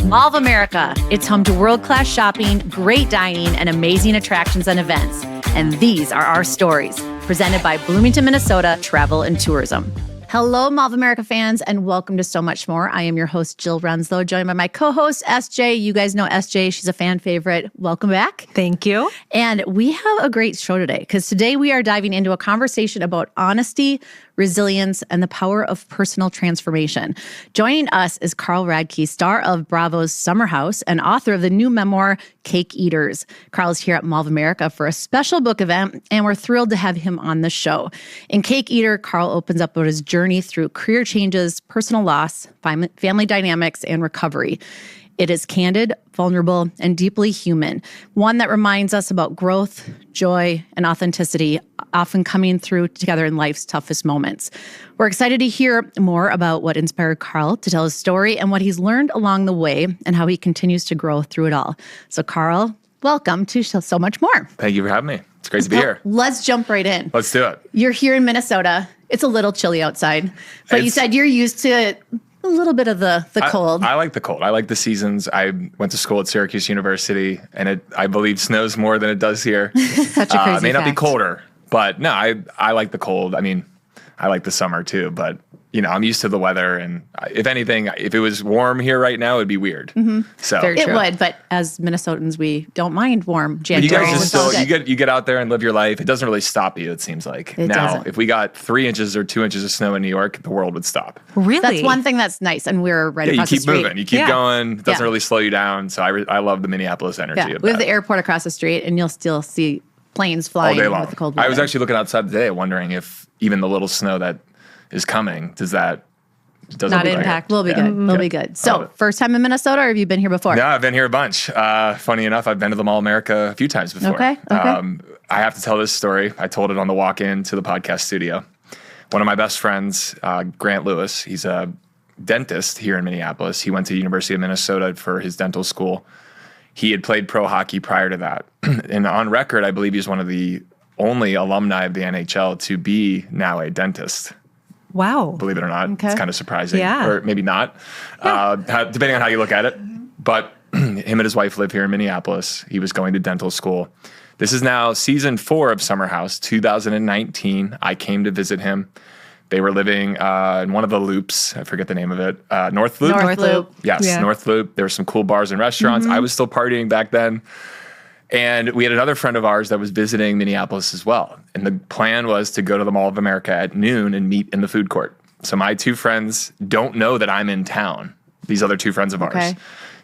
Mall of America. It's home to world-class shopping, great dining, and amazing attractions and events. And these are our stories, presented by Bloomington, Minnesota Travel and Tourism. Hello, Mall of America fans, and welcome to So Much More. I am your host, Jill Renslow, joined by my co-host, SJ. You guys know SJ. She's a fan favorite. Welcome back. Thank you. And we have a great show today, because today we are diving into a conversation about honesty, resilience, and the power of personal transformation. Joining us is Carl Radke, star of Bravo's Summer House and author of the new memoir, Cake Eaters. Carl is here at Mall of America for a special book event, and we're thrilled to have him on the show. In Cake Eater, Carl opens up about his journey through career changes, personal loss, family dynamics, and recovery. It is candid, vulnerable, and deeply human, one that reminds us about growth, joy, and authenticity, often coming through together in life's toughest moments. We're excited to hear more about what inspired Carl to tell his story and what he's learned along the way and how he continues to grow through it all. So Carl, welcome to So Much More. Thank you for having me. It's great to be here. Let's jump right in. Let's do it. You're here in Minnesota. It's a little chilly outside, but you said you're used to a little bit of the cold. I like the cold. I like the seasons. I went to school at Syracuse University, and it, I believe, snows more than it does here. Such a crazy It may not be fact. colder, but no, I like the cold. I mean, I like the summer too, but you know, I'm used to the weather, and if anything, if it was warm here right now, it'd be weird. Mm-hmm. So It would, but as Minnesotans, we don't mind warm but January. you guys just It's all still good. you get out there and live your life. It doesn't really stop you. It seems like It now, doesn't. if we got 3 inches or 2 inches of snow in New York, the world would stop. Really? That's one thing that's nice, and we're right Yeah, you across the keep street. moving. You keep Yeah. going. It doesn't Yeah. really slow you down. So I love the Minneapolis energy Yeah, of we have that. the airport across the street, and you'll still see planes All flying day long. with the cold weather. I was actually looking outside today wondering if even the little snow that is coming, doesn't Not look like impact. it. We'll be Yeah. good. We'll be good. Love So, it. first time in Minnesota, or have you been here before? No, I've been here a bunch. Funny enough, I've been to the Mall of America a few times before. Okay. I have to tell this story. I told it on the walk-in to the podcast studio. One of my best friends, Grant Lewis, he's a dentist here in Minneapolis. He went to the University of Minnesota for his dental school. He had played pro hockey prior to that. And on record, I believe he's one of the only alumni of the NHL to be now a dentist. Wow. Believe it or not. Okay. It's kind of surprising. Yeah. Or maybe not, depending on how you look at it. But him and his wife live here in Minneapolis. He was going to dental school. This is now season 4 of Summer House, 2019. I came to visit him. They were living in one of the loops. I forget the name of it. North Loop? North Loop. Yes, Yeah. North Loop. There were some cool bars and restaurants. I was still partying back then. And we had another friend of ours that was visiting Minneapolis as well. And the plan was to go to the Mall of America at noon and meet in the food court. So my 2 friends don't know that I'm in town, these other 2 friends of ours. Okay.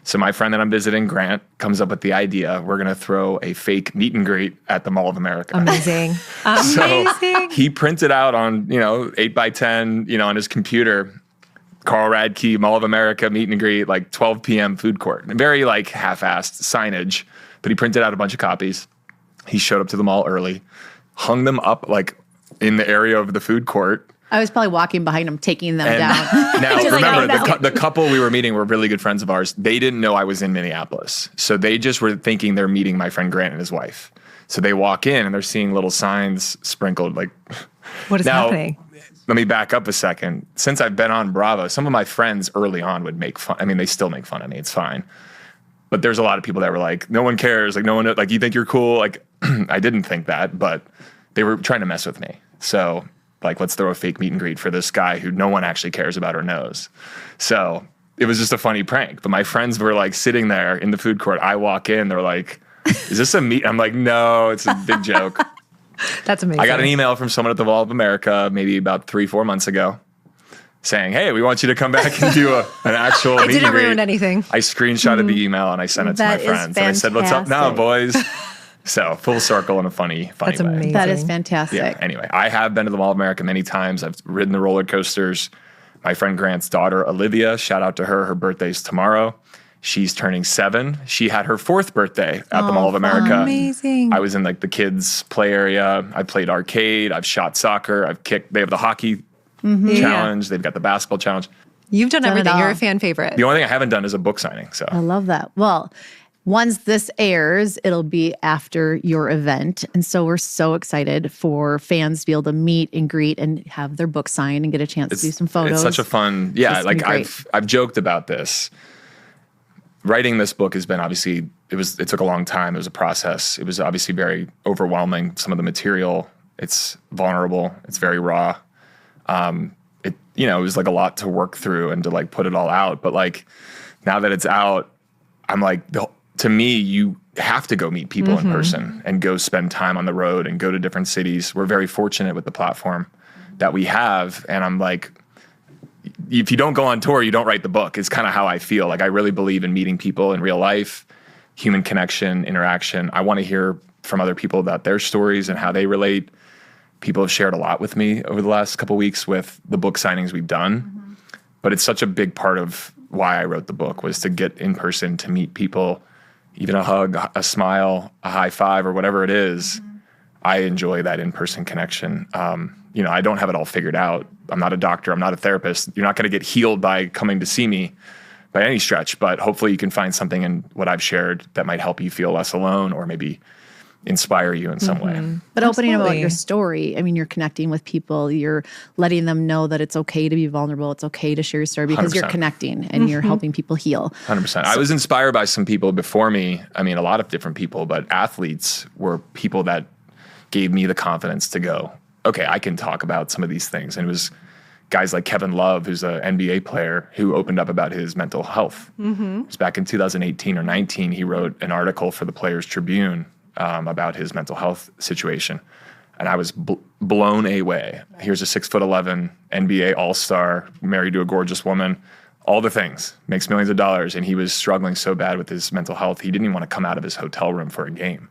So my friend that I'm visiting, Grant, comes up with the idea, we're going to throw a fake meet and greet at the Mall of America. Amazing. So Amazing. he printed out on, 8x10, on his computer, Carl Radke, Mall of America, meet and greet, like 12 p.m. food court. Very like half-assed signage, but he printed out a bunch of copies. He showed up to the mall early, hung them up like in the area of the food court. I was probably walking behind them, taking them And down. now Just like, remember, oh, no. the couple we were meeting were really good friends of ours. They didn't know I was in Minneapolis. So they just were thinking they're meeting my friend Grant and his wife. So they walk in and they're seeing little signs sprinkled like, What is now, happening? let me back up a second. Since I've been on Bravo, some of my friends early on would make fun. I mean, they still make fun of me. It's fine. But there's a lot of people that were like, no one cares. Like, no one, like, you think you're cool. Like, I didn't think that, but they were trying to mess with me. So, like, let's throw a fake meet and greet for this guy who no one actually cares about or knows. So it was just a funny prank. But my friends were like sitting there in the food court. I walk in, they're like, is this a meet? I'm like, no, it's a big joke. That's amazing. I got an email from someone at the Mall of America maybe about 3-4 months ago saying, hey, we want you to come back and do an actual It meet didn't and greet. ruin anything. I screenshotted the email and I sent it to That my is friends. And I said, what's up now, boys? So full circle in a funny That's way. amazing. That is fantastic. Yeah. Anyway, I have been to the Mall of America many times. I've ridden the roller coasters. My friend Grant's daughter, Olivia, shout out to her. Her birthday's tomorrow. She's turning 7. She had her 4th birthday at the Mall of America. Amazing. I was in like the kids' play area. I played arcade. I've shot soccer. I've kicked. They have the hockey challenge. They've got the basketball challenge. You've done Done it everything. all. You're a fan favorite. The only thing I haven't done is a book signing. So I love that. Well, once this airs, it'll be after your event. And so we're so excited for fans to be able to meet and greet and have their book signed and get a chance to do some photos. It's such a fun, yeah. It's gonna Like be great. I've joked about this. writing this book has been obviously, it took a long time. It was a process. It was obviously very overwhelming. Some of the material, it's vulnerable. It's very raw. It was like a lot to work through and to like put it all out. But like now that it's out, I'm like, to me, you have to go meet people in person and go spend time on the road and go to different cities. We're very fortunate with the platform that we have. And I'm like, if you don't go on tour, you don't write the book. It's kind of how I feel. Like I really believe in meeting people in real life, human connection, interaction. I want to hear from other people about their stories and how they relate. People have shared a lot with me over the last couple of weeks with the book signings we've done. But it's such a big part of why I wrote the book, was to get in person, to meet people, even a hug, a smile, a high five, or whatever it is. I enjoy that in-person connection. I don't have it all figured out. I'm not a doctor. I'm not a therapist. You're not going to get healed by coming to see me by any stretch, but hopefully you can find something in what I've shared that might help you feel less alone or maybe inspire you in some way. But opening about your story, I mean, you're connecting with people. You're letting them know that it's okay to be vulnerable. It's okay to share your story because 100%. You're connecting and you're helping people heal. 100%. I was inspired by some people before me. I mean, a lot of different people, but athletes were people that gave me the confidence to go, okay, I can talk about some of these things. And it was guys like Kevin Love, who's an NBA player, who opened up about his mental health. It was back in 2018 or 19. He wrote an article for the Players Tribune about his mental health situation. And I was blown away. Here's a 6'11" NBA all-star, married to a gorgeous woman, all the things, makes millions of dollars. And he was struggling so bad with his mental health, he didn't even want to come out of his hotel room for a game.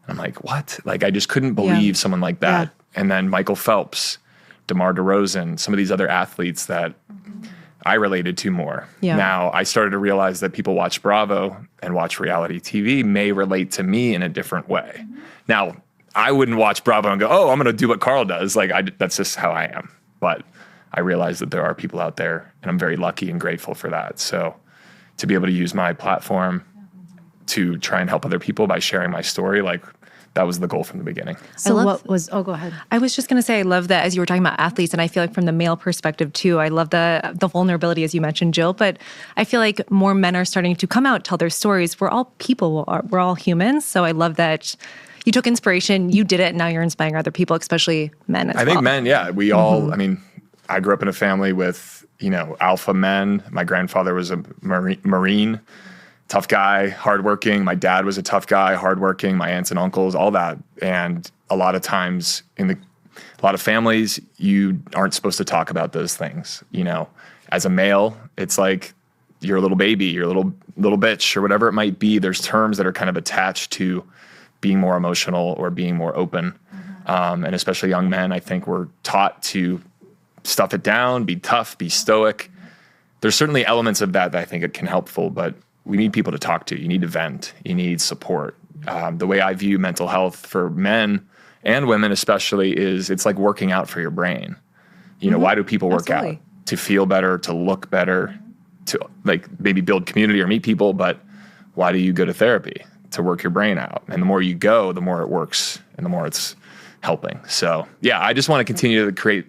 I'm like, what? Like, I just couldn't believe someone like that. And then Michael Phelps, DeMar DeRozan, some of these other athletes that I related to more. Now, I started to realize that people watch Bravo and watch reality TV may relate to me in a different way. Now, I wouldn't watch Bravo and go, oh, I'm going to do what Carl does. Like, that's just how I am. But I realize that there are people out there, and I'm very lucky and grateful for that. So to be able to use my platform to try and help other people by sharing my story, like, that was the goal from the beginning. So go ahead. I was just going to say, I love that as you were talking about athletes, and I feel like from the male perspective too, I love the vulnerability as you mentioned, Jill, but I feel like more men are starting to come out, tell their stories. We're all people, we're all humans. So I love that you took inspiration, you did it, and now you're inspiring other people, especially men as well. I think men, we all, I mean, I grew up in a family with, alpha men. My grandfather was a Marine. Tough guy, hardworking. My dad was a tough guy, hardworking. My aunts and uncles, all that. And a lot of times a lot of families, you aren't supposed to talk about those things. As a male, it's like you're a little baby, you're a little bitch, or whatever it might be. There's terms that are kind of attached to being more emotional or being more open. And especially young men, I think we're taught to stuff it down, be tough, be stoic. There's certainly elements of that I think it can helpful, but we need people to talk to. You need to vent. You need support. The way I view mental health for men and women especially is it's like working out for your brain. Why do people work out? To feel better, to look better, to like maybe build community or meet people, but why do you go to therapy? To work your brain out. And the more you go, the more it works and the more it's helping. So I just want to continue to create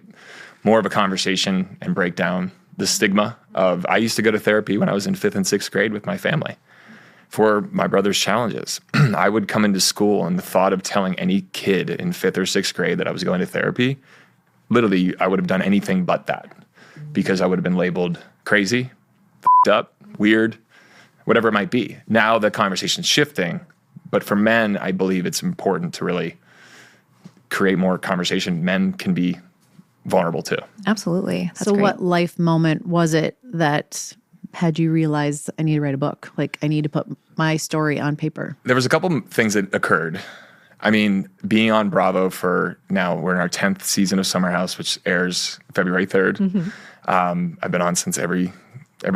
more of a conversation and break down the stigma of, I used to go to therapy when I was in 5th and 6th grade with my family for my brother's challenges. I would come into school and the thought of telling any kid in 5th or 6th grade that I was going to therapy, literally I would have done anything but that because I would have been labeled crazy, f***ed up, weird, whatever it might be. Now the conversation's shifting, but for men, I believe it's important to really create more conversation. Men can be vulnerable too. Absolutely. That's so great. What life moment was it that had you realize I need to write a book? Like I need to put my story on paper? There was a couple things that occurred. I mean, being on Bravo for now, we're in our 10th season of Summer House, which airs February 3rd. I've been on since every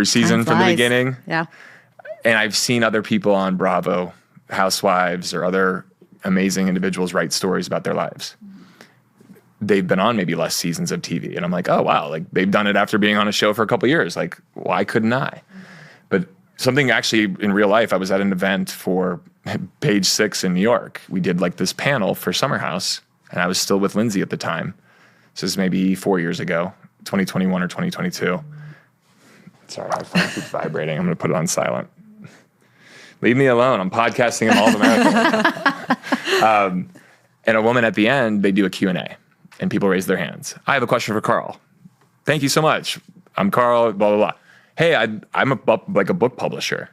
season from the beginning. Yeah. And I've seen other people on Bravo, housewives or other amazing individuals write stories about their lives. They've been on maybe less seasons of TV. And I'm like, oh, wow, like they've done it after being on a show for a couple of years. Like, why couldn't I? But something actually in real life, I was at an event for Page 6 in New York. We did like this panel for Summer House, and I was still with Lindsay at the time. This is maybe 4 years ago, 2021 or 2022. Sorry, my phone keeps vibrating. I'm going to put it on silent. Leave me alone. I'm podcasting in Mall of America. And a woman at the end, they do a Q&A and people raise their hands. I have a question for Carl. Thank you so much. I'm Carl, blah, blah, blah. Hey, I'm a book publisher.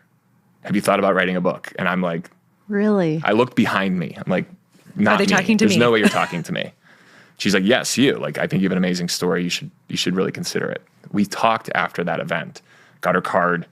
Have you thought about writing a book? And I'm like, really? I looked behind me. I'm like, not Are they me. talking to There's me? no way you're talking to me. She's like, yes, you. Like, I think you have an amazing story. You should really consider it. We talked after that event, got her card,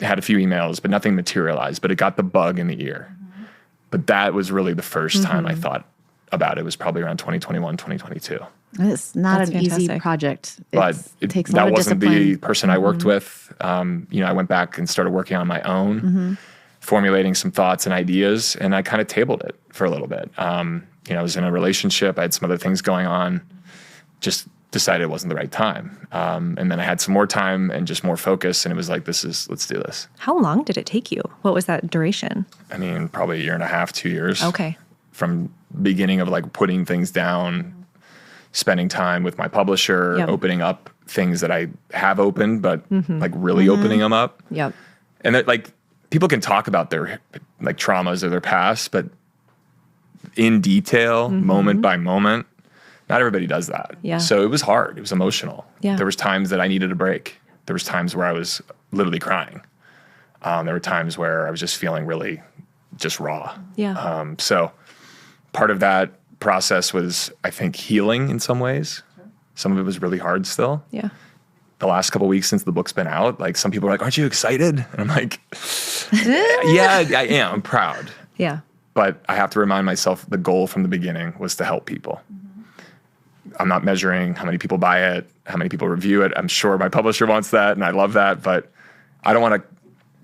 had a few emails, but nothing materialized. But it got the bug in the ear. Mm-hmm. But that was really the first time I thought about it. It was probably around 2021, 2022. It's not That's an easy fantastic. project. But It takes a lot that of wasn't discipline. the person I worked with. I went back and started working on my own, formulating some thoughts and ideas, and I kind of tabled it for a little bit. I was in a relationship. I had some other things going on. Just decided it wasn't the right time. And then I had some more time and just more focus, and it was like, let's do this. How long did it take you? What was that duration? I mean, probably a year and a half, 2 years. Okay. From beginning of like putting things down, spending time with my publisher, Yep. opening up things that I have opened, but like really opening them up. Yep. And that, like, people can talk about their like traumas or their past, but in detail, moment by moment, not everybody does that. Yeah. So it was hard. It was emotional. Yeah. There was times that I needed a break. There was times where I was literally crying. There were times where I was just feeling really just raw. Yeah. So part of that process was, I think, healing in some ways. Some of it was really hard still. Yeah. The last couple of weeks since the book's been out, like some people are like, aren't you excited? And I'm like, yeah, I am. I'm proud. Yeah. But I have to remind myself the goal from the beginning was to help people. I'm not measuring how many people buy it, how many people review it. I'm sure my publisher wants that, and I love that. But I don't want to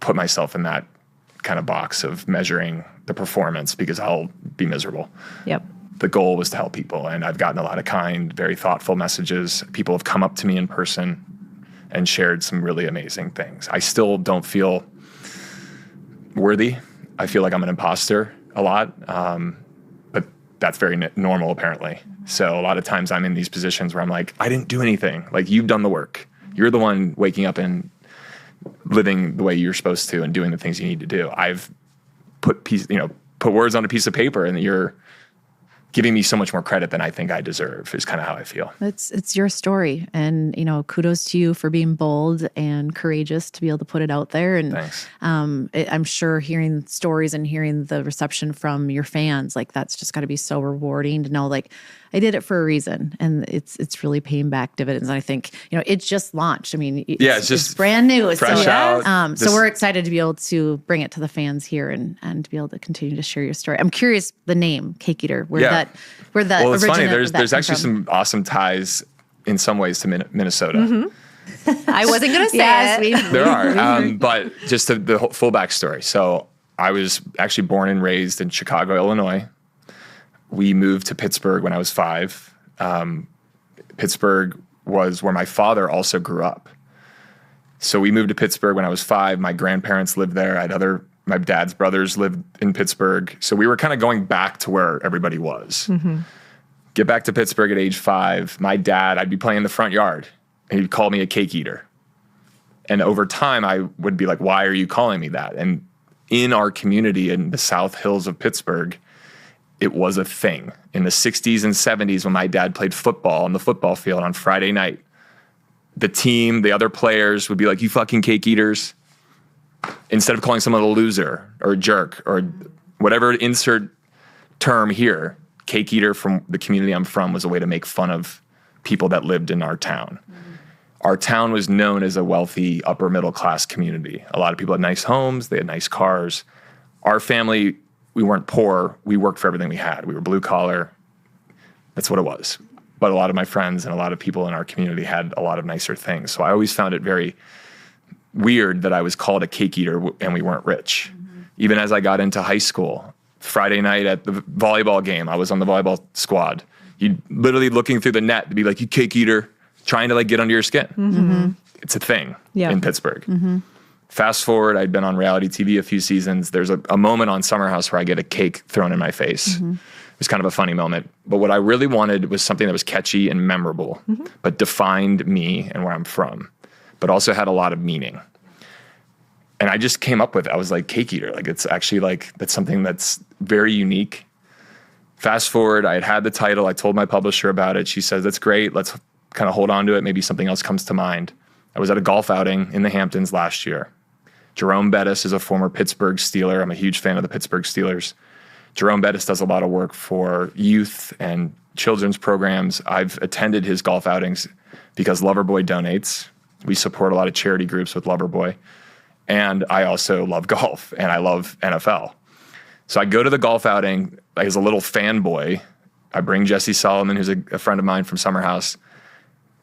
put myself in that kind of box of measuring the performance because I'll be miserable. Yep. The goal was to help people, and I've gotten a lot of kind, very thoughtful messages. People have come up to me in person and shared some really amazing things. I still don't feel worthy. I feel like I'm an imposter a lot, but that's very normal apparently. So a lot of times I'm in these positions where I'm like, I didn't do anything. Like, you've done the work. You're the one waking up and living the way you're supposed to and doing the things you need to do. I've put words on a piece of paper, and you're giving me so much more credit than I think I deserve is kind of how I feel. It's your story, and kudos to you for being bold and courageous to be able to put it out there. And Thanks. I'm sure hearing stories and hearing the reception from your fans, like, that's just got to be so rewarding to know, like, I did it for a reason, and it's really paying back dividends. And I think it just launched. I mean, it's brand new, fresh out. So we're excited to be able to bring it to the fans here and to be able to continue to share your story. I'm curious, the name Cake Eater, where that well, it's funny. originated. There's actually some awesome ties in some ways to Minnesota. I wasn't going to say it. There are, but just the whole full backstory. So I was actually born and raised in Chicago, Illinois. We moved to Pittsburgh when I was 5. Pittsburgh was where my father also grew up. So we moved to Pittsburgh when I was 5. My grandparents lived there. My dad's brothers lived in Pittsburgh. So we were kind of going back to where everybody was. Get back to Pittsburgh at age 5. My dad, I'd be playing in the front yard, and he'd call me a cake eater. And over time, I would be like, why are you calling me that? And in our community in the South Hills of Pittsburgh, it was a thing. In the 60s and 70s, when my dad played football on the football field on Friday night, the team, the other players would be like, you fucking cake eaters. Instead of calling someone a loser or a jerk or whatever insert term here, cake eater from the community I'm from was a way to make fun of people that lived in our town. Our town was known as a wealthy, upper middle class community. A lot of people had nice homes, they had nice cars. Our family, we weren't poor, we worked for everything we had. We were blue collar, that's what it was. But a lot of my friends and a lot of people in our community had a lot of nicer things. So I always found it very weird that I was called a cake eater and we weren't rich. Even as I got into high school, Friday night at the volleyball game, I was on the volleyball squad. You literally looking through the net to be like, you cake eater, trying to like get under your skin. It's a thing in Pittsburgh. Fast forward, I'd been on reality TV a few seasons. There's a moment on Summer House where I get a cake thrown in my face. It was kind of a funny moment. But what I really wanted was something that was catchy and memorable, but defined me and where I'm from, but also had a lot of meaning. And I just came up with it. I was like, cake eater. Like, it's actually like, that's something that's very unique. Fast forward, I had the title. I told my publisher about it. She says, that's great. Let's kind of hold on to it. Maybe something else comes to mind. I was at a golf outing in the Hamptons last year. Jerome Bettis is a former Pittsburgh Steeler. I'm a huge fan of the Pittsburgh Steelers. Jerome Bettis does a lot of work for youth and children's programs. I've attended his golf outings because Loverboy donates. We support a lot of charity groups with Loverboy. And I also love golf, and I love NFL. So I go to the golf outing as a little fanboy. I bring Jesse Solomon, who's a friend of mine from Summer House.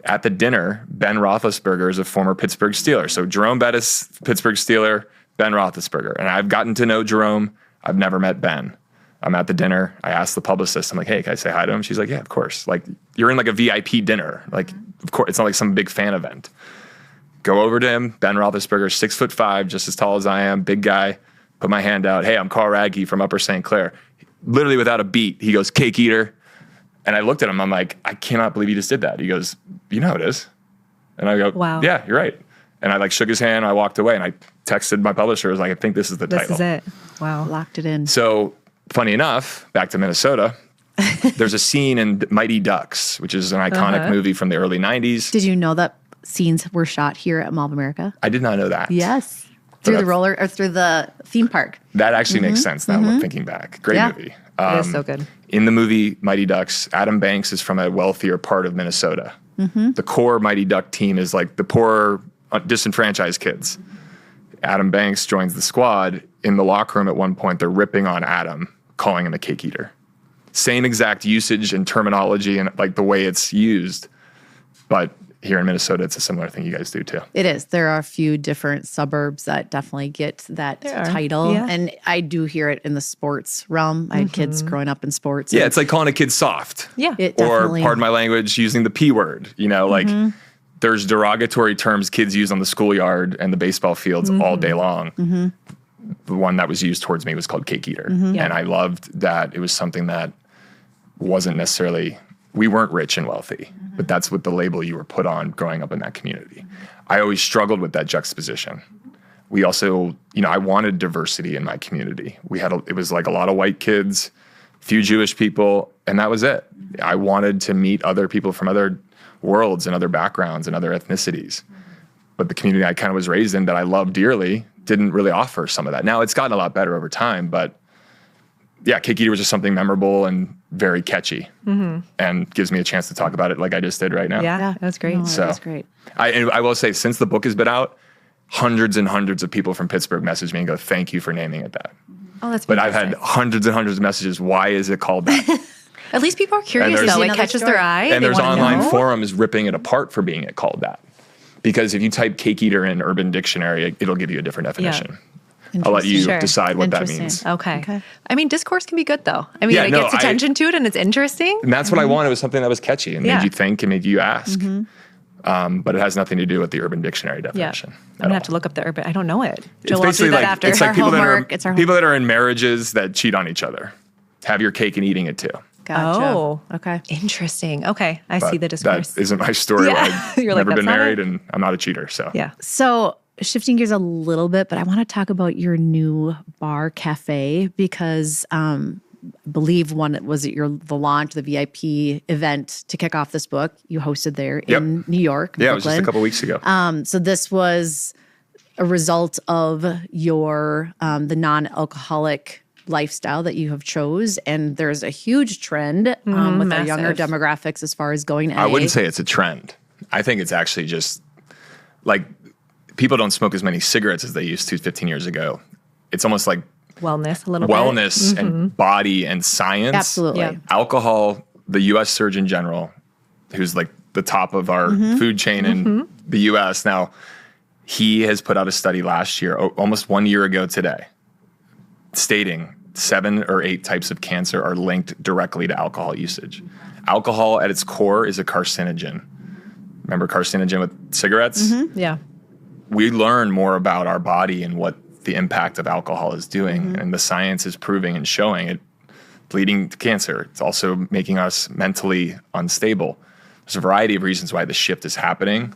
At the dinner, Ben Roethlisberger is a former Pittsburgh Steeler. So Jerome Bettis, Pittsburgh Steeler, Ben Roethlisberger. And I've gotten to know Jerome. I've never met Ben. I'm at the dinner. I asked the publicist, I'm like, hey, can I say hi to him? She's like, yeah, of course. Like, you're in like a VIP dinner. Like, of course, it's not like some big fan event. Go over to him, Ben Roethlisberger, 6'5", just as tall as I am, big guy. Put my hand out. Hey, I'm Carl Radke from Upper St. Clair. Literally without a beat, he goes, cake eater. And I looked at him. I'm like, I cannot believe you just did that. He goes, you know how it is. And I go, wow. Yeah, you're right. And I like shook his hand. I walked away and I texted my publisher. I was like, I think this is the title. This is it. Wow. Locked it in. So funny enough, back to Minnesota, there's a scene in Mighty Ducks, which is an iconic movie from the early 90s. Did you know that scenes were shot here at Mall of America? I did not know that. Yes. Through the theme park. That actually makes sense now, thinking back. Great movie. It is so good. In the movie Mighty Ducks, Adam Banks is from a wealthier part of Minnesota. The core Mighty Duck team is like the poor, disenfranchised kids. Adam Banks joins the squad. In the locker room at one point, they're ripping on Adam, calling him a cake eater. Same exact usage and terminology and like the way it's used. But here in Minnesota, it's a similar thing you guys do too. It is. There are a few different suburbs that definitely get that title. Yeah. And I do hear it in the sports realm. I had kids growing up in sports. Yeah, it's like calling a kid soft. Yeah. It Or, definitely, pardon my language, using the P word. You know, like there's derogatory terms kids use on the schoolyard and the baseball fields all day long. The one that was used towards me was called cake eater. Yeah. And I loved that it was something that wasn't necessarily, we weren't rich and wealthy, but that's what the label you were put on growing up in that community. I always struggled with that juxtaposition. We also, you know, I wanted diversity in my community. It was like a lot of white kids, few Jewish people, and that was it. I wanted to meet other people from other worlds and other backgrounds and other ethnicities. But the community I kind of was raised in that I love dearly didn't really offer some of that. Now it's gotten a lot better over time, but yeah, cake eater was just something memorable and very catchy and gives me a chance to talk about it like I just did right now. Yeah, that's great. Oh, that's great. And I will say, since the book has been out, hundreds and hundreds of people from Pittsburgh message me and go, thank you for naming it that. Oh, that's But I've had hundreds and hundreds of messages. Why is it called that? At least people are curious, there's- though. It Another catches story. their eye. And They there's wanna online know. forums ripping it apart for being called that. Because if you type cake eater in Urban Dictionary, it'll give you a different definition. I'll let you Sure. decide what that Interesting. means. Okay. I mean, discourse can be good, though. I mean, Yeah, it no, gets attention to it and it's interesting. And that's what I wanted, was something that was catchy and Yeah. made you think and made you ask. But it has nothing to do with the Urban Dictionary Yeah. definition. I'm going to have to look up the urban. I don't know it. It's Joel, I'll do basically that like, after. it's like our people that are homework. It's our people that are in marriages that cheat on each other. Have your cake and eating it too. Gotcha. Oh. Okay. Interesting. Okay. I But see the discourse. that isn't my story. Yeah. I've You're like, never been that's not married it. and I'm not a cheater. So Yeah. So shifting gears a little bit, but I want to talk about your new bar cafe because I believe the launch, the VIP event to kick off this book you hosted there in New York, Yeah, it was just a Brooklyn. couple weeks ago. So this was a result of your the non-alcoholic lifestyle that you have chose, and there's a huge trend with our younger massive. demographics as far as going to I AA. wouldn't say it's a trend. I think it's actually just like people don't smoke as many cigarettes as they used to 15 years ago. It's almost like Wellness, a little bit. wellness and body and science. Absolutely. Yeah. Alcohol, the U.S. Surgeon General, who's like the top of our food chain in the U.S. now, he has put out a study last year, almost 1 year ago today, stating 7 or 8 types of cancer are linked directly to alcohol usage. Alcohol at its core is a carcinogen. Remember carcinogen with cigarettes? Yeah. We learn more about our body and what the impact of alcohol is doing. And the science is proving and showing it leading to cancer. It's also making us mentally unstable. There's a variety of reasons why the shift is happening.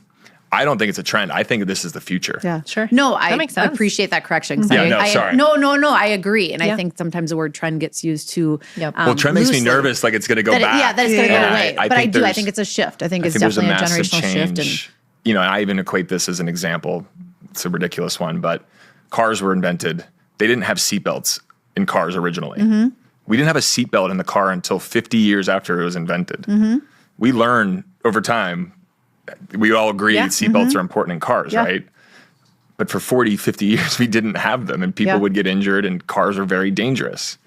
I don't think it's a trend. I think this is the future. Yeah, Sure. No, That I makes sense. appreciate that correction. Sorry. No, I agree. And I Yeah. think sometimes the word trend gets used too Yep. Well, trend makes me loosely. nervous, like it's going to go back. That it's going to go And away. I But I think do. I there's- think it's a shift. I think it's there's a definitely a massive generational shift. change. And I even equate this as an example. It's a ridiculous one, but cars were invented. They didn't have seatbelts in cars originally. Mm-hmm. We didn't have a seatbelt in the car until 50 years after it was invented. Mm-hmm. We learn over time. We all agree Yeah. seatbelts are important in cars, Yeah. right? But for 40, 50 years, we didn't have them, and people Yeah. would get injured, and cars are very dangerous.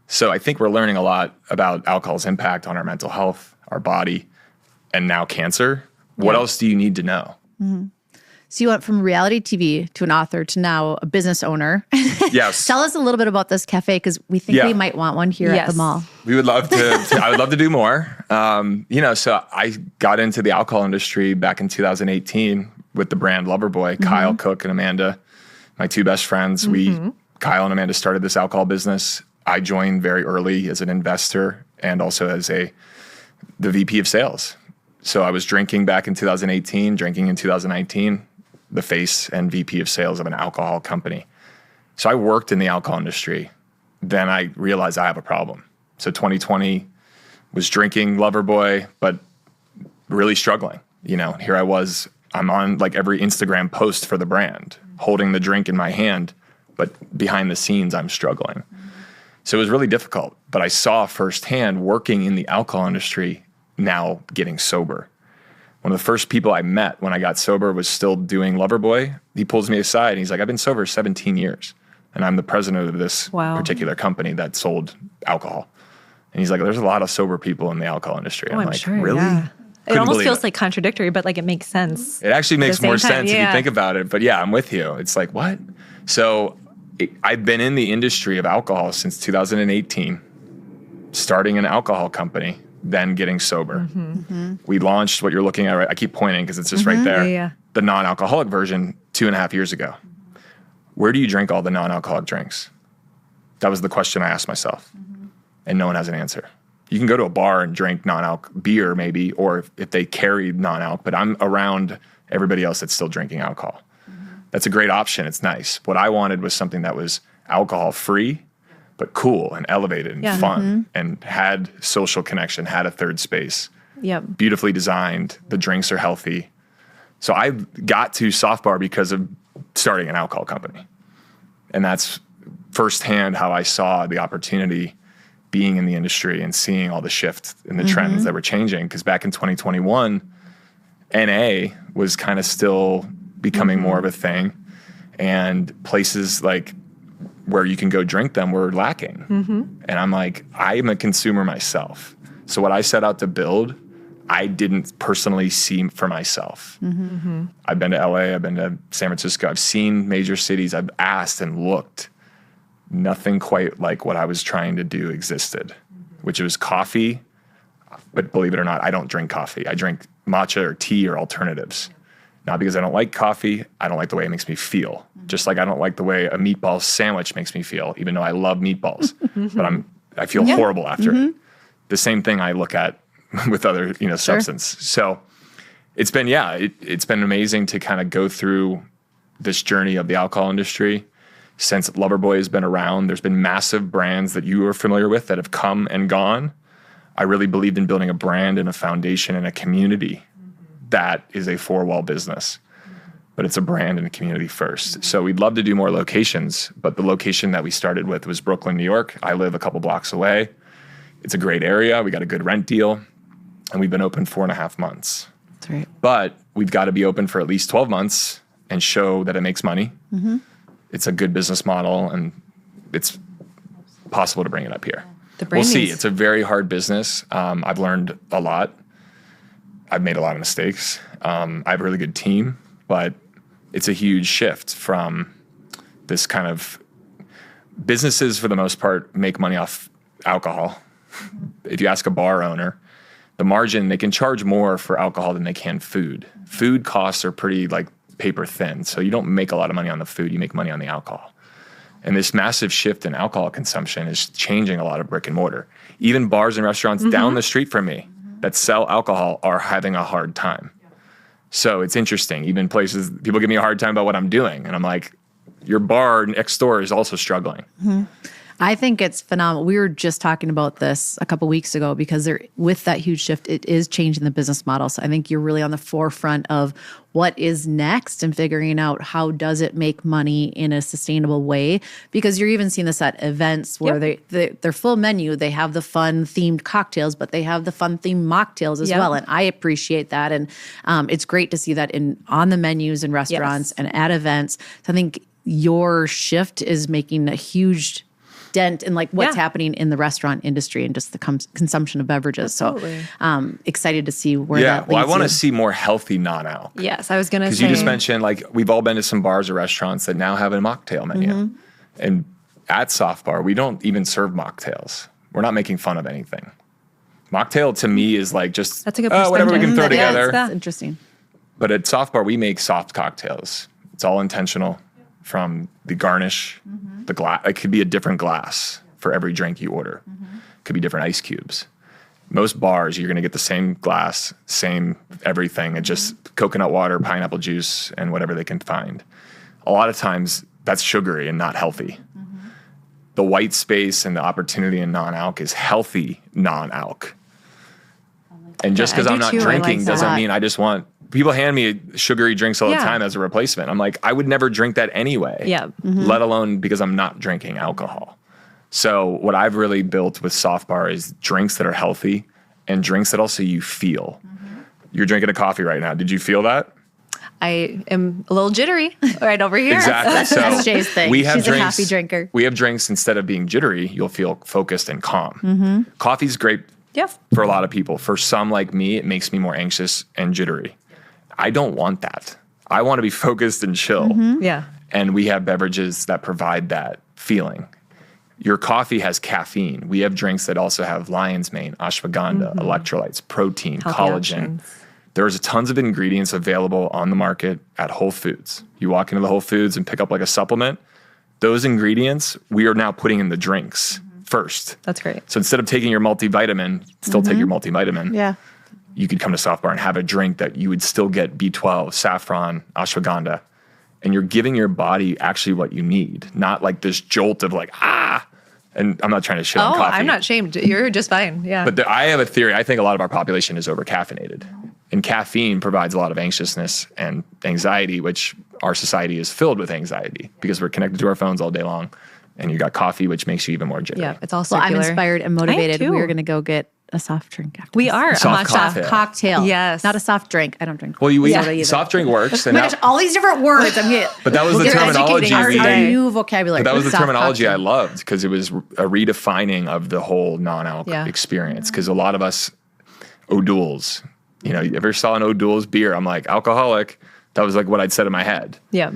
So I think we're learning a lot about alcohol's impact on our mental health, our body, and now cancer. What else do you need to know? So you went from reality TV to an author to now a business owner. Yes. Tell us a little bit about this cafe because we think Yeah. we might want one here at the Yes. mall. We would love to, I would love to do more. So I got into the alcohol industry back in 2018 with the brand Loverboy. Kyle Cook and Amanda, my two best friends. Kyle and Amanda started this alcohol business. I joined very early as an investor and also as the VP of sales. So I was drinking back in 2018, drinking in 2019, the face and VP of sales of an alcohol company. So I worked in the alcohol industry. Then I realized I have a problem. So 2020 was drinking Loverboy, but really struggling. Here I was, I'm on like every Instagram post for the brand, holding the drink in my hand, but behind the scenes, I'm struggling. So it was really difficult, but I saw firsthand working in the alcohol industry, now getting sober. One of the first people I met when I got sober was still doing Loverboy. He pulls me aside and he's like, I've been sober 17 years and I'm the president of this particular company that sold alcohol. And he's like, there's a lot of sober people in the alcohol industry. I'm like, sure, really? yeah. It Couldn't almost believe feels it. like contradictory, but like it makes sense. It actually makes same more time, sense if you yeah. think about it. But yeah, I'm with you. It's like, what? So I've been in the industry of alcohol since 2018, starting an alcohol company, then getting sober. We launched what you're looking at, right? I keep pointing because it's just right there. Yeah. The non-alcoholic version 2.5 years ago. Where do you drink all the non-alcoholic drinks? That was the question I asked myself. And no one has an answer. You can go to a bar and drink non-alc beer maybe, or if they carry non-alc, but I'm around everybody else that's still drinking alcohol. That's a great option. It's nice. What I wanted was something that was alcohol-free, but cool and elevated and fun and had social connection, had a third space. Yep. Beautifully designed. The drinks are healthy. So I got to Soft Bar because of starting an alcohol company. And that's firsthand how I saw the opportunity being in the industry and seeing all the shift in the trends that were changing. Because back in 2021, NA was kind of still becoming more of a thing. And places like where you can go drink them were lacking. And I'm like, I'm a consumer myself. So what I set out to build, I didn't personally see for myself. I've been to LA, I've been to San Francisco, I've seen major cities, I've asked and looked. Nothing quite like what I was trying to do existed, which was coffee. But believe it or not, I don't drink coffee. I drink matcha or tea or alternatives. Not because I don't like coffee, I don't like the way it makes me feel. Just like I don't like the way a meatball sandwich makes me feel, even though I love meatballs. But I feel horrible after it. The same thing I look at with other, substance. So it's been, it's been amazing to kind of go through this journey of the alcohol industry. Since Loverboy has been around, there's been massive brands that you are familiar with that have come and gone. I really believed in building a brand and a foundation and a community that is a four-wall business. But it's a brand and a community first. So we'd love to do more locations, but the location that we started with was Brooklyn, New York. I live a couple blocks away. It's a great area. We got a good rent deal. And we've been open 4.5 months. That's right. But we've got to be open for at least 12 months and show that it makes money. It's a good business model, and it's possible to bring it up here. We'll see. It's a very hard business. I've learned a lot. I've made a lot of mistakes. I have a really good team, but it's a huge shift from this kind of businesses, for the most part, make money off alcohol. If you ask a bar owner, the margin, they can charge more for alcohol than they can food. Food costs are pretty paper thin. So you don't make a lot of money on the food, you make money on the alcohol. And this massive shift in alcohol consumption is changing a lot of brick and mortar. Even bars and restaurants down the street from me that sell alcohol are having a hard time. So it's interesting. Even places, people give me a hard time about what I'm doing. And I'm like, your bar next door is also struggling. I think it's phenomenal. We were just talking about this a couple weeks ago because with that huge shift, it is changing the business model. So I think you're really on the forefront of what is next and figuring out how does it make money in a sustainable way. Because you're even seeing this at events where they're full menu. They have the fun themed cocktails, but they have the fun themed mocktails as well. And I appreciate that. And it's great to see that on the menus in restaurants and at events. So I think your shift is making a huge dent in like what's happening in the restaurant industry and just the consumption of beverages. Absolutely. So excited to see where that leads I want you. to see more healthy non-alc. Yes, I was going to say. Because you just mentioned, like, we've all been to some bars or restaurants that now have a mocktail menu. And at Soft Bar, we don't even serve mocktails. We're not making fun of anything. Mocktail to me is like just That's a good whatever we can throw together. That's interesting. But at Soft Bar, we make soft cocktails. It's all intentional, from the garnish, the glass. It could be a different glass for every drink you order. Could be different ice cubes. Most bars, you're going to get the same glass, same everything, and just coconut water, pineapple juice, and whatever they can find. A lot of times, that's sugary and not healthy. The white space and the opportunity in non-alc is healthy non-alc. And just because I'm not drinking doesn't mean I just want... People hand me sugary drinks all the time as a replacement. I'm like, I would never drink that anyway, let alone because I'm not drinking alcohol. So what I've really built with Soft Bar is drinks that are healthy and drinks that also you feel. You're drinking a coffee right now. Did you feel that? I am a little jittery right over here. Exactly. So That's Jay's thing. We have She's drinks, a coffee drinker. We have drinks, instead of being jittery, you'll feel focused and calm. Coffee's great for a lot of people. For some like me, it makes me more anxious and jittery. I don't want that. I want to be focused and chill. Yeah. And we have beverages that provide that feeling. Your coffee has caffeine. We have drinks that also have lion's mane, ashwagandha, electrolytes, protein, Healthy collagen. options. There's tons of ingredients available on the market at Whole Foods. You walk into the Whole Foods and pick up like a supplement. Those ingredients, we are now putting in the drinks first. That's great. So instead of taking your multivitamin, still take your multivitamin. Yeah. You could come to Soft Bar and have a drink that you would still get B12, saffron, ashwagandha, and you're giving your body actually what you need, not like this jolt of like, and I'm not trying to shit on coffee. I'm not shamed. You're just fine. Yeah. But I have a theory. I think a lot of our population is over-caffeinated, and caffeine provides a lot of anxiousness and anxiety, which our society is filled with anxiety because we're connected to our phones all day long, and you got coffee, which makes you even more jittery. Yeah, it's all Well, circular. I'm inspired and motivated. I am too. We're going to go get a soft drink after We this. are. Soft cocktail. Cocktail. Yes. Not a soft drink. I don't drink. Well, soda either. soft drink works. Oh And my gosh, all these different words. but that was the You're terminology. educating our new vocabulary. But that was the Soft terminology cocktail. I loved because it was a redefining of the whole non-alc experience. Because a lot of us, O'Doul's, you ever saw an O'Doul's beer? I'm like, alcoholic. That was like what I'd said in my head. Yeah.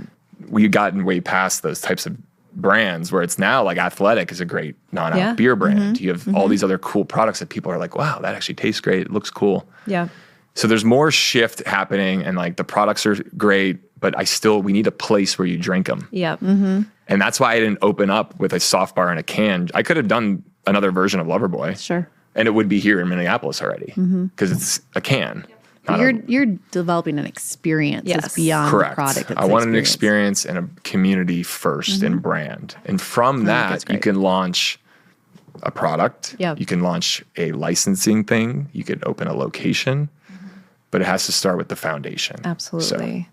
We've gotten way past those types of brands where it's now like Athletic is a great non-alc beer brand. You have all these other cool products that people are like, wow, that actually tastes great. It looks cool. Yeah. So there's more shift happening and like the products are great, but we need a place where you drink them. Yeah. And that's why I didn't open up with a Soft Bar and a can. I could have done another version of Loverboy. Sure. And it would be here in Minneapolis already because it's a can. You're developing an experience that's beyond Correct. the product. It's I want an experience and a community first and brand. And from that, you can launch a product. Yep. You can launch a licensing thing. You could open a location. But it has to start with the foundation. Absolutely.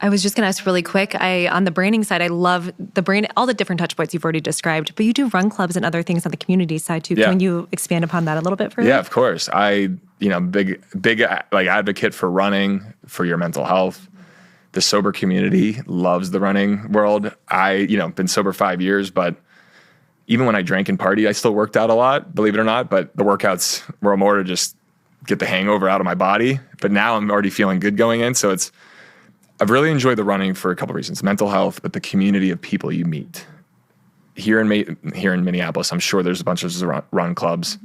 I was just going to ask really quick. On the branding side, I love the brand, all the different touch points you've already described, but you do run clubs and other things on the community side too. Yeah. Can you expand upon that a little bit further? Yeah, of course. Big like advocate for running, for your mental health. The sober community loves the running world. Been sober 5 years, but even when I drank and party, I still worked out a lot, believe it or not. But the workouts were more to just get the hangover out of my body. But now I'm already feeling good going in. So I've really enjoyed the running for a couple of reasons. Mental health, but the community of people you meet. Here in Minneapolis, I'm sure there's a bunch of run clubs.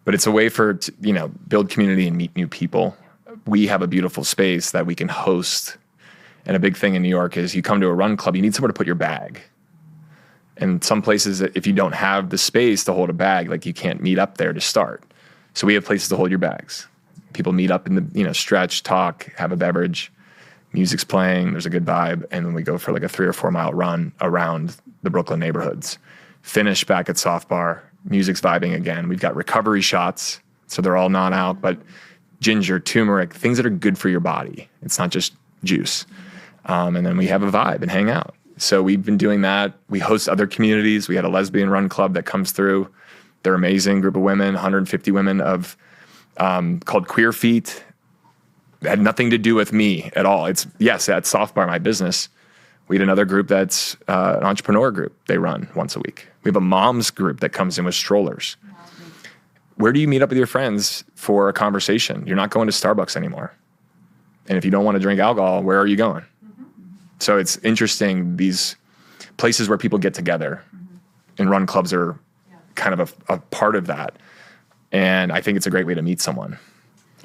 But it's a way build community and meet new people. We have a beautiful space that we can host. And a big thing in New York is you come to a run club, you need somewhere to put your bag. And some places, if you don't have the space to hold a bag, like you can't meet up there to start. So we have places to hold your bags. People meet up in the, stretch, talk, have a beverage, music's playing, there's a good vibe, and then we go for like a 3 or 4 mile run around the Brooklyn neighborhoods. Finish back at Soft Bar, music's vibing again. We've got recovery shots, so they're all non-alc, but ginger, turmeric, things that are good for your body. It's not just juice. And then we have a vibe and hang out. So we've been doing that. We host other communities. We had a lesbian run club that comes through. They're an amazing group of women, 150 women called Queer Feet. It had nothing to do with me at all. It's, yes, at Soft Bar, my business. We had another group that's an entrepreneur group. They run once a week. We have a moms group that comes in with strollers. Where do you meet up with your friends for a conversation? You're not going to Starbucks anymore. And if you don't want to drink alcohol, where are you going? So it's interesting, these places where people get together, and run clubs are kind of a part of that. And I think it's a great way to meet someone.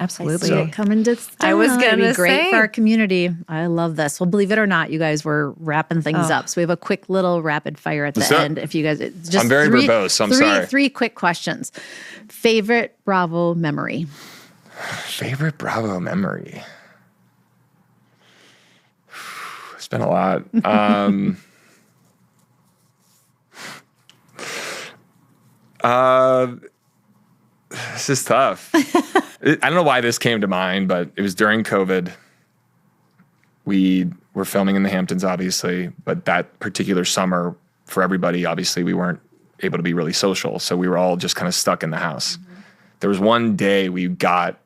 Absolutely. I see it coming to I was going to be great say. for our community. I love this. Well, believe it or not, you guys were wrapping things up. So we have a quick little rapid fire at the end. If you guys, just I'm very verbose. I'm sorry. 3 quick questions. Favorite Bravo memory? Favorite Bravo memory? It's been a lot. This is tough. I don't know why this came to mind, but it was during COVID. We were filming in the Hamptons, obviously, but that particular summer, for everybody, obviously, we weren't able to be really social. So we were all just kind of stuck in the house. There was one day we got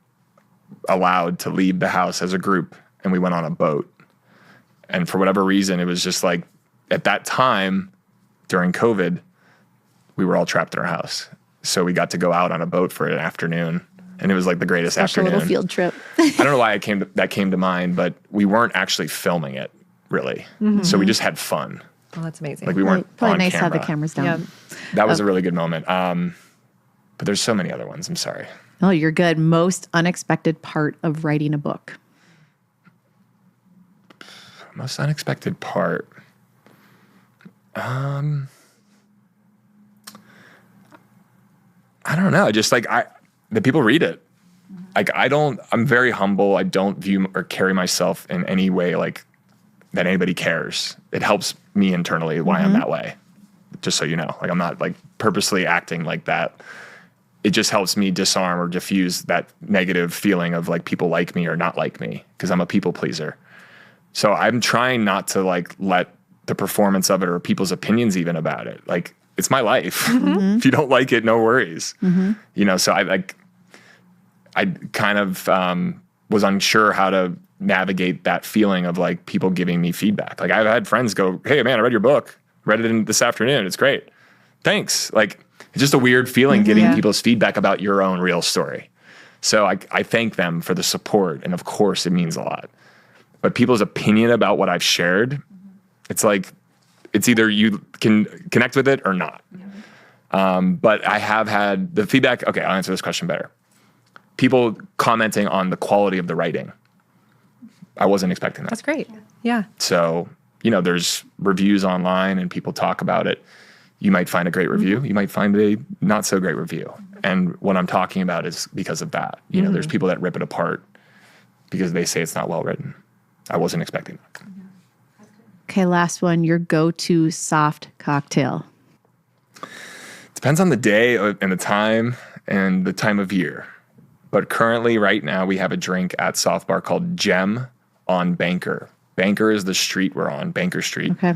allowed to leave the house as a group, and we went on a boat. And for whatever reason, it was just like, at that time, during COVID, we were all trapped in our house. So we got to go out on a boat for an afternoon, and it was like the greatest Special afternoon. little field trip. I don't know why that came to mind, but we weren't actually filming it, really. So we just had fun. Oh, that's amazing. Like we weren't Probably on nice camera. to have the cameras down. Yeah. That was a really good moment. But there's so many other ones. I'm sorry. Oh, you're good. Most unexpected part of writing a book? Most unexpected part. I don't know. Just like the people read it. Like I'm very humble. I don't view or carry myself in any way like that anybody cares. It helps me internally why I'm that way. Just so you know, like I'm not like purposely acting like that. It just helps me disarm or diffuse that negative feeling of like people like me or not like me, because I'm a people pleaser. So I'm trying not to like let the performance of it or people's opinions even about it. Like it's my life. If you don't like it, no worries. So I kind of was unsure how to navigate that feeling of like people giving me feedback. Like I've had friends go, "Hey man, I read your book. Read it this afternoon. It's great. Thanks." Like it's just a weird feeling getting people's feedback about your own real story. So I thank them for the support. And of course it means a lot. But people's opinion about what I've shared, it's like, it's either you can connect with it or not. But I have had the feedback. Okay, I'll answer this question better. People commenting on the quality of the writing. I wasn't expecting that. That's great. Yeah. So, there's reviews online and people talk about it. You might find a great review. You might find a not so great review. And what I'm talking about is because of that. There's people that rip it apart because they say it's not well written. I wasn't expecting that. Okay, last one. Your go-to soft cocktail. Depends on the day and the time of year. But currently, right now, we have a drink at Soft Bar called Gem on Banker. Banker is the street we're on, Banker Street. Okay.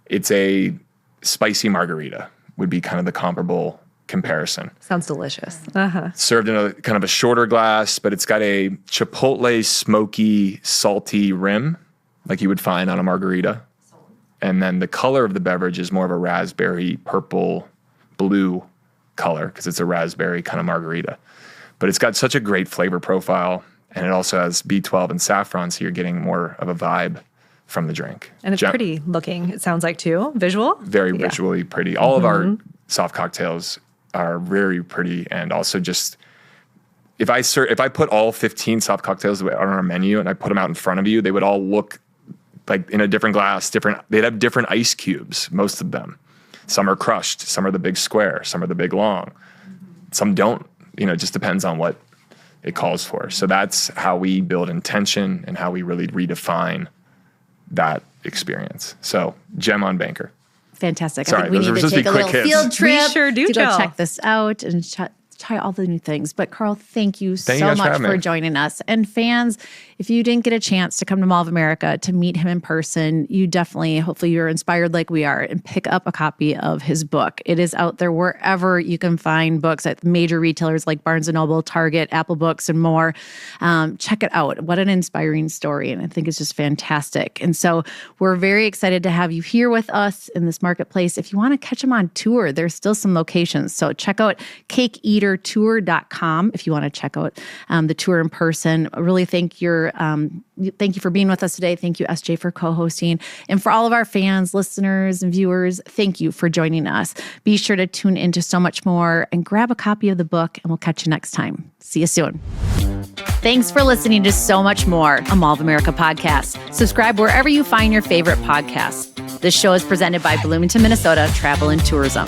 It's a spicy margarita, would be kind of the comparable comparison. Sounds delicious. Served in a kind of a shorter glass, but it's got a chipotle, smoky, salty rim, like you would find on a margarita. And then the color of the beverage is more of a raspberry, purple, blue color, because it's a raspberry kind of margarita. But it's got such a great flavor profile, and it also has B12 and saffron, so you're getting more of a vibe from the drink. And it's pretty looking, it sounds like, too. Visual? Very visually pretty. All of our soft cocktails are very pretty, and also just if I put all 15 soft cocktails on our menu and I put them out in front of you, they would all look like in a different glass, they'd have different ice cubes, most of them. Some are crushed, some are the big square, some are the big long. Some don't. It just depends on what it calls for. So that's how we build intention and how we really redefine that experience. So gem on banker. Fantastic. Sorry, I think we those need were to supposed to take be a quick little hits. field trip We sure do, to go Jill. check this out and try all the new things. But Carl, thank you Thank you so guys for much having for me. joining us. And fans, if you didn't get a chance to come to Mall of America to meet him in person, you definitely, hopefully you're inspired like we are, and pick up a copy of his book. It is out there wherever you can find books at major retailers like Barnes & Noble, Target, Apple Books, and more. Check it out. What an inspiring story. And I think it's just fantastic. And so we're very excited to have you here with us in this marketplace. If you want to catch him on tour, there's still some locations. So check out cakeeatertour.com if you want to check out the tour in person. I really thank you for being with us today. Thank you, SJ, for co-hosting. And for all of our fans, listeners, and viewers, thank you for joining us. Be sure to tune into so much more and grab a copy of the book, and we'll catch you next time. See you soon. Thanks for listening to So Much More, a Mall of America podcast. Subscribe wherever you find your favorite podcasts. This show is presented by Bloomington, Minnesota Travel and Tourism.